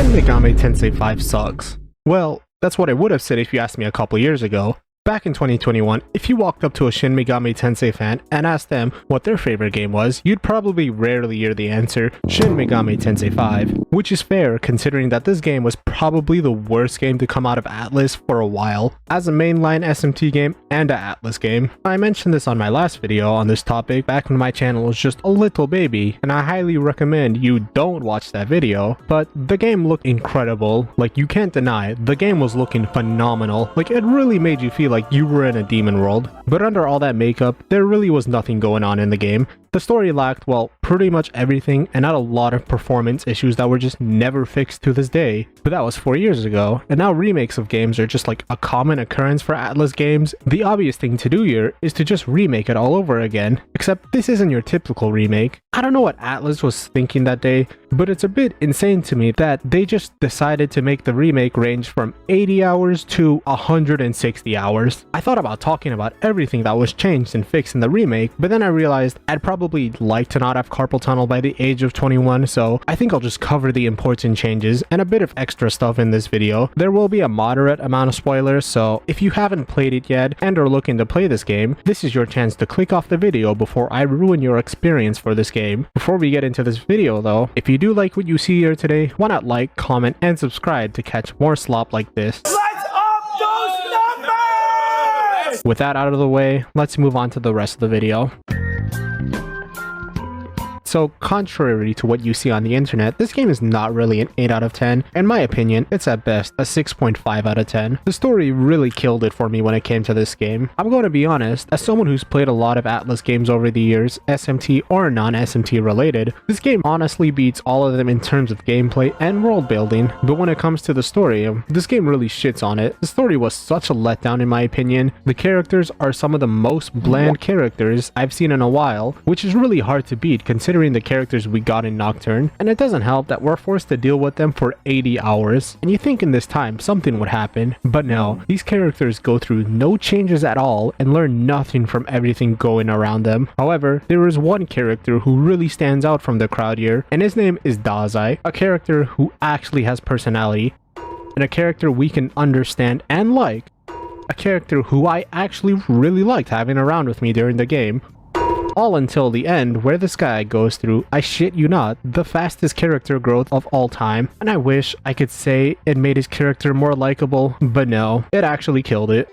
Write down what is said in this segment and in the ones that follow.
Shin Megami Tensei 5 sucks. Well, that's what I would have said if you asked me a couple years ago. Back in 2021, if you walked up to a Shin Megami Tensei fan and asked them what their favorite game was, you'd probably rarely hear the answer, Shin Megami Tensei 5. Which is fair considering that this game was probably the worst game to come out of Atlus for a while, as a mainline SMT game and a Atlus game. I mentioned this on my last video on this topic back when my channel was just a little baby, and I highly recommend you don't watch that video, but the game looked incredible. Like, you can't deny, the game was looking phenomenal. Like, it really made you feel like you were in a demon world. But under all that makeup, there really was nothing going on in the game. The story lacked, well, pretty much everything and had a lot of performance issues that were just never fixed to this day. But that was 4 years ago, and now remakes of games are just like a common occurrence for Atlus games. The obvious thing to do here is to just remake it all over again, except this isn't your typical remake. I don't know what Atlus was thinking that day, but it's a bit insane to me that they just decided to make the remake range from 80 hours to 160 hours. I thought about talking about everything that was changed and fixed in the remake, but then I realized I'd probably like to not have carpal tunnel by the age of 21, so I think I'll just cover the important changes and a bit of extra stuff in this video. There will be a moderate amount of spoilers, so if you haven't played it yet and are looking to play this game, this is your chance to click off the video before I ruin your experience for this game. Before we get into this video though, if you do like what you see here today, why not like, comment, and subscribe to catch more slop like this. Let's up those numbers! With that out of the way, let's move on to the rest of the video. So, contrary to what you see on the internet, this game is not really an 8 out of 10. In my opinion, it's at best a 6.5 out of 10. The story really killed it for me when it came to this game. I'm going to be honest, as someone who's played a lot of Atlus games over the years, SMT or non-SMT related, this game honestly beats all of them in terms of gameplay and world building. But when it comes to the story, this game really shits on it. The story was such a letdown in my opinion. The characters are some of the most bland characters I've seen in a while, which is really hard to beat considering the characters we got in Nocturne, and it doesn't help that we're forced to deal with them for 80 hours. And you think in this time something would happen, but no, these characters go through no changes at all and learn nothing from everything going around them. However, there is one character who really stands out from the crowd here, and his name is Dazai, a character who actually has personality, and a character we can understand and like, a character who I actually really liked having around with me during the game. All until the end, where this guy goes through, I shit you not, the fastest character growth of all time. And I wish I could say it made his character more likable, but no, it actually killed it.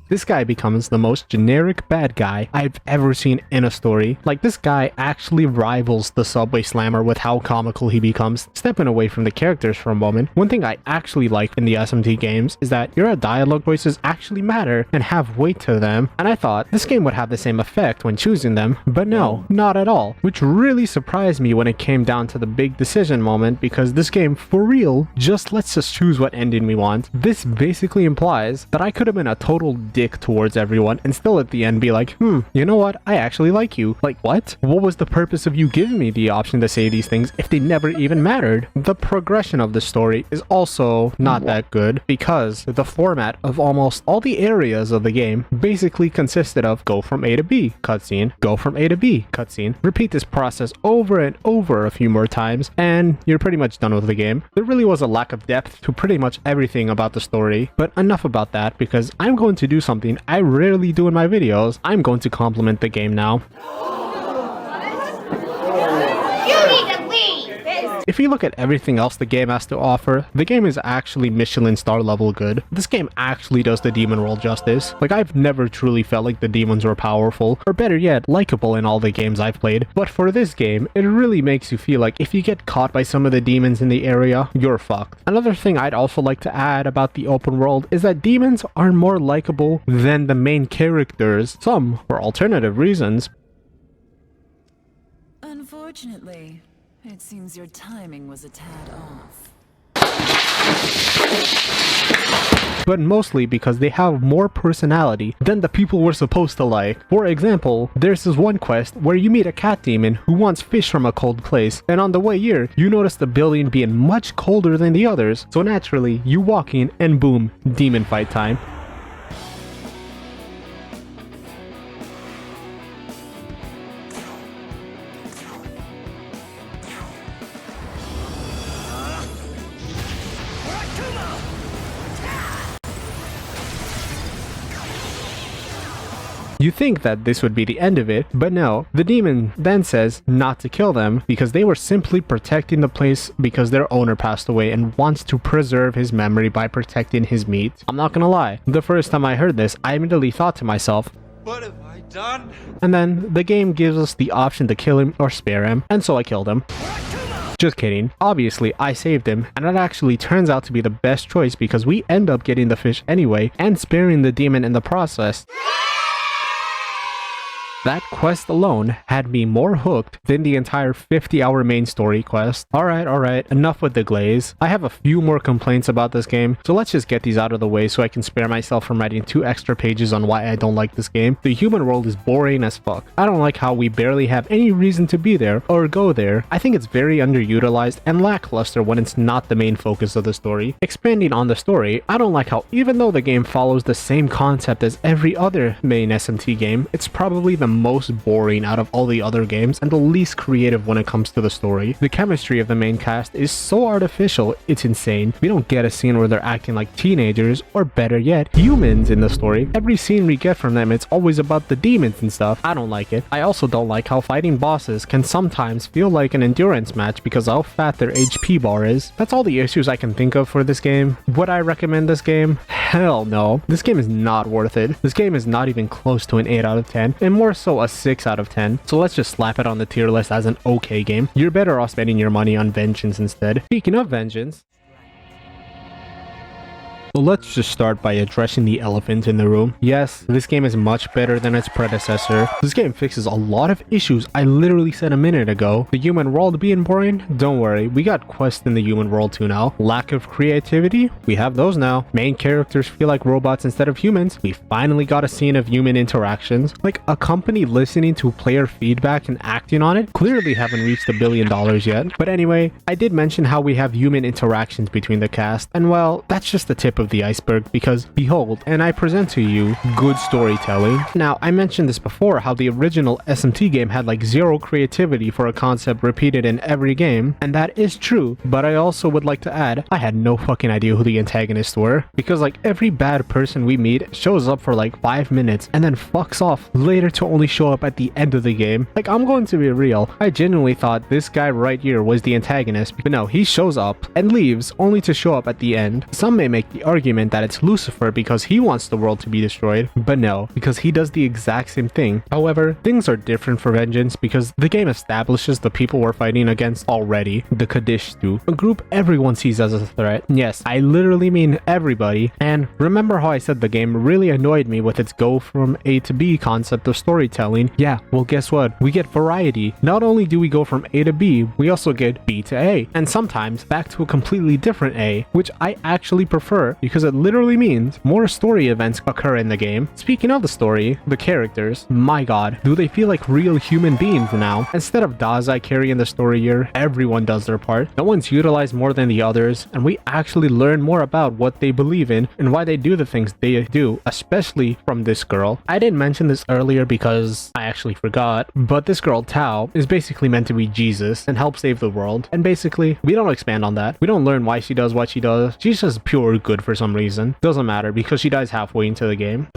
This guy becomes the most generic bad guy I've ever seen in a story. Like, this guy actually rivals the Subway Slammer with how comical he becomes. Stepping away from the characters for a moment, one thing I actually like in the SMT games is that your dialogue voices actually matter and have weight to them. And I thought this game would have the same effect when choosing them, but no, not at all. Which really surprised me when it came down to the big decision moment, because this game, for real, just lets us choose what ending we want. This basically implies that I could have been a total dick towards everyone and still at the end be like, you know what, I actually like you. Like, what? What was the purpose of you giving me the option to say these things if they never even mattered? The progression of the story is also not that good, because the format of almost all the areas of the game basically consisted of go from A to B, cutscene, go from A to B, cutscene, repeat this process over and over a few more times, and you're pretty much done with the game. There really was a lack of depth to pretty much everything about the story, but enough about that, because I'm going to do something I rarely do in my videos. I'm going to compliment the game now. If you look at everything else the game has to offer, the game is actually Michelin star level good. This game actually does the demon world justice. Like, I've never truly felt like the demons were powerful, or better yet, likable in all the games I've played. But for this game, it really makes you feel like if you get caught by some of the demons in the area, you're fucked. Another thing I'd also like to add about the open world is that demons are more likable than the main characters, some for alternative reasons. Unfortunately, it seems your timing was a tad off. but mostly because they have more personality than the people we're supposed to like. For example, there's this one quest where you meet a cat demon who wants fish from a cold place, and on the way here, you notice the building being much colder than the others, so naturally, you walk in and boom, demon fight time. You think that this would be the end of it, but no. The demon then says not to kill them because they were simply protecting the place because their owner passed away and wants to preserve his memory by protecting his meat. I'm not gonna lie, the first time I heard this, I immediately thought to myself, What have I done? and then the game gives us the option to kill him or spare him, and so I killed him. Just kidding. Obviously, I saved him, and it actually turns out to be the best choice because we end up getting the fish anyway and sparing the demon in the process. That quest alone had me more hooked than the entire 50-hour main story quest. Alright, enough with the glaze. I have a few more complaints about this game, so let's just get these out of the way so I can spare myself from writing 2 extra pages on why I don't like this game. The human world is boring as fuck. I don't like how we barely have any reason to be there or go there. I think it's very underutilized and lackluster when it's not the main focus of the story. Expanding on the story, I don't like how even though the game follows the same concept as every other main SMT game, it's probably the most boring out of all the other games and the least creative when it comes to the story. The chemistry of the main cast is so artificial, it's insane. We don't get a scene where they're acting like teenagers, or better yet, humans in the story. Every scene we get from them, it's always about the demons and stuff. I don't like it. I also don't like how fighting bosses can sometimes feel like an endurance match because how fat their HP bar is. That's all the issues I can think of for this game. Would I recommend this game? Hell no. This game is not worth it. This game is not even close to an 8 out of 10, and more so a 6 out of 10. So let's just slap it on the tier list as an okay game. You're better off spending your money on Vengeance instead. Speaking of Vengeance, so let's just start by addressing the elephant in the room. Yes, this game is much better than its predecessor. This game fixes a lot of issues I literally said a minute ago. The human world being boring? Don't worry, we got quests in the human world too now. Lack of creativity? We have those now. Main characters feel like robots instead of humans. We finally got a scene of human interactions. Like a company listening to player feedback and acting on it. Clearly haven't reached $1 billion yet. But anyway, I did mention how we have human interactions between the cast, and well, that's just the tip of the iceberg because behold, and I present to you good storytelling. Now, I mentioned this before how the original SMT game had like zero creativity for a concept repeated in every game, and that is true, but I also would like to add, I had no fucking idea who the antagonists were because like every bad person we meet shows up for like 5 minutes and then fucks off later to only show up at the end of the game. Like, I'm going to be real, I genuinely thought this guy right here was the antagonist, but no, he shows up and leaves only to show up at the end. Some may make the argument that it's Lucifer because he wants the world to be destroyed, but no, because he does the exact same thing. However, things are different for Vengeance because the game establishes the people we're fighting against already, the Kadishtu, a group everyone sees as a threat. Yes, I literally mean everybody, and remember how I said the game really annoyed me with its go from A to B concept of storytelling? Yeah, well guess what? We get variety. Not only do we go from A to B, we also get B to A, and sometimes back to a completely different A, which I actually prefer because it literally means more story events occur in the game. Speaking of the story, the characters, my god, do they feel like real human beings now? Instead of Dazai carrying the story here, everyone does their part. No one's utilized more than the others, and we actually learn more about what they believe in and why they do the things they do, especially from this girl. I didn't mention this earlier because I actually forgot, but this girl, Tao, is basically meant to be Jesus and help save the world. And basically, we don't expand on that. We don't learn why she does what she does. She's just pure good for some reason. Doesn't matter because she dies halfway into the game.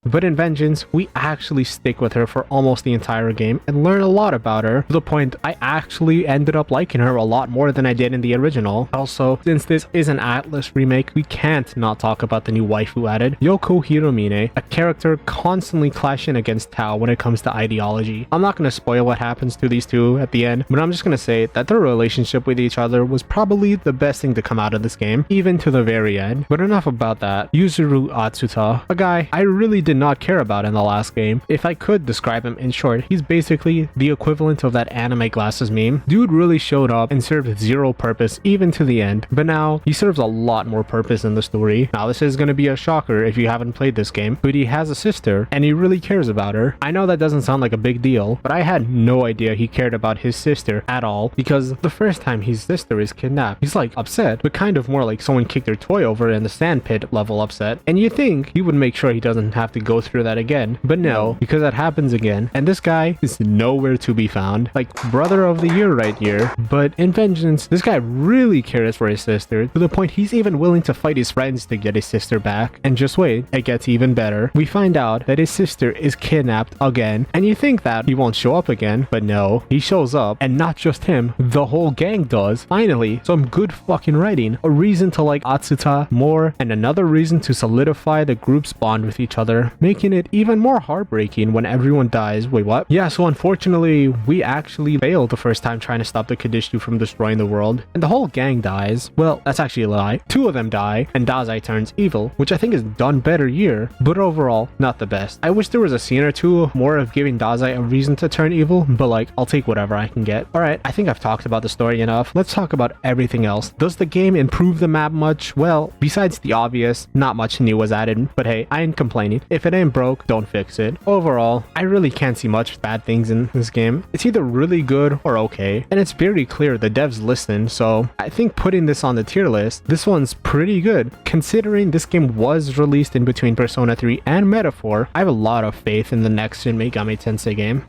But in Vengeance, we actually stick with her for almost the entire game and learn a lot about her, to the point I actually ended up liking her a lot more than I did in the original. Also, since this is an Atlus remake, we can't not talk about the new waifu added, Yoko Hiromine, a character constantly clashing against Tao when it comes to ideology. I'm not going to spoil what happens to these two at the end, but I'm just going to say that their relationship with each other was probably the best thing to come out of this game, even to the very end. But enough about that. Yuzuru Atsuta, a guy I really did not care about in the last game. If I could describe him in short, he's basically the equivalent of that anime glasses meme. Dude really showed up and served zero purpose even to the end, but now he serves a lot more purpose in the story. Now this is going to be a shocker if you haven't played this game, but he has a sister and he really cares about her. I know that doesn't sound like a big deal, but I had no idea he cared about his sister at all, because the first time his sister is kidnapped, he's like upset, but kind of more like someone kicked their toy over in the sandpit level upset. And you think he would make sure he doesn't have to go through that again, but no, because that happens again, and this guy is nowhere to be found. Like, brother of the year right here. But in vengeance, this guy really cares for his sister, to the point he's even willing to fight his friends to get his sister back. And just wait, it gets even better. We find out that his sister is kidnapped again, and you think that he won't show up again, but no, he shows up, and not just him, the whole gang does. Finally, some good fucking writing, a reason to like Atsuta more, and another reason to solidify the group's bond with each other, making it even more heartbreaking when everyone dies. Wait, what? Yeah, so unfortunately, we actually failed the first time trying to stop the Kadishu from destroying the world, and the whole gang dies. Well, that's actually a lie. Two of them die, and Dazai turns evil, which I think is done better here, but overall, not the best. I wish there was a scene or two more of giving Dazai a reason to turn evil, but like, I'll take whatever I can get. Alright, I think I've talked about the story enough. Let's talk about everything else. Does the game improve the map much? Well, besides the obvious, not much new was added, but hey, I ain't complaining. If it ain't broke, don't fix it. Overall, I really can't see much bad things in this game. It's either really good or okay, and it's very clear the devs listened, so I think putting this on the tier list, this one's pretty good. Considering this game was released in between Persona 3 and Metaphor, I have a lot of faith in the next Shin Megami Tensei game.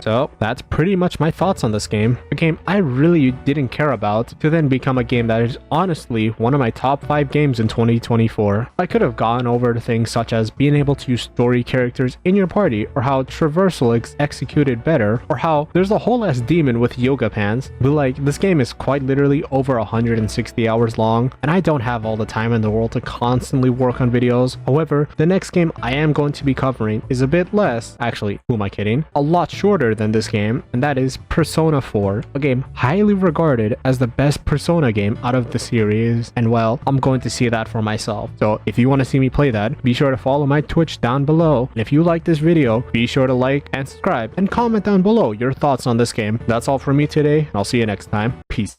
So that's pretty much my thoughts on this game. A game I really didn't care about to then become a game that is honestly one of my top 5 games in 2024. I could have gone over things such as being able to use story characters in your party, or how traversal is executed better, or how there's a whole ass demon with yoga pants. But like, this game is quite literally over 160 hours long, and I don't have all the time in the world to constantly work on videos. However, the next game I am going to be covering is a bit less, actually, who am I kidding? A lot shorter than this game, and that is Persona 4, a game highly regarded as the best Persona game out of the series, and well, I'm going to see that for myself. So if you want to see me play that, be sure to follow my Twitch down below, and if you like this video, be sure to like and subscribe, and comment down below your thoughts on this game. That's all from me today, and I'll see you next time. Peace.